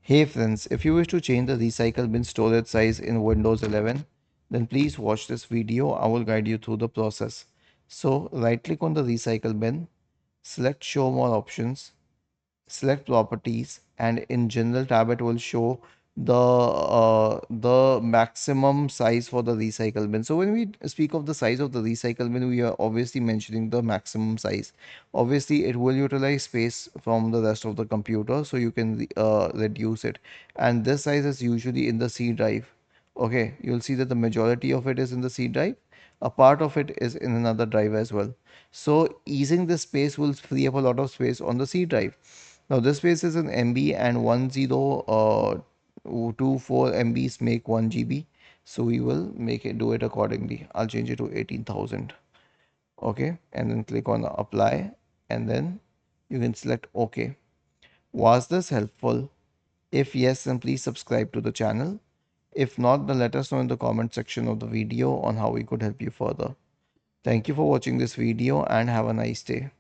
Hey friends, if you wish to change the recycle bin storage size in Windows 11, then please watch this video. I will guide you through the process. So right click on the recycle bin, select show more options, select properties, and in general tab it will show the maximum size for the recycle bin. So when we speak of the size of the recycle bin, we are obviously mentioning the maximum size. Obviously it will utilize space from the rest of the computer, so you can reduce it, and this size is usually in the C drive. Okay, you'll see that the majority of it is in the C drive. A part of it is in another drive as well. So easing this space will free up a lot of space on the C drive. Now this space is in MB, and 1024 MBs make 1 GB. So we will make it do it accordingly. I'll change it to 18,000. Okay, and then click on apply, and then you can select OK. Was this helpful? If yes, then please subscribe to the channel. If not, then let us know in the comment section of the video on how we could help you further. Thank you for watching this video and have a nice day.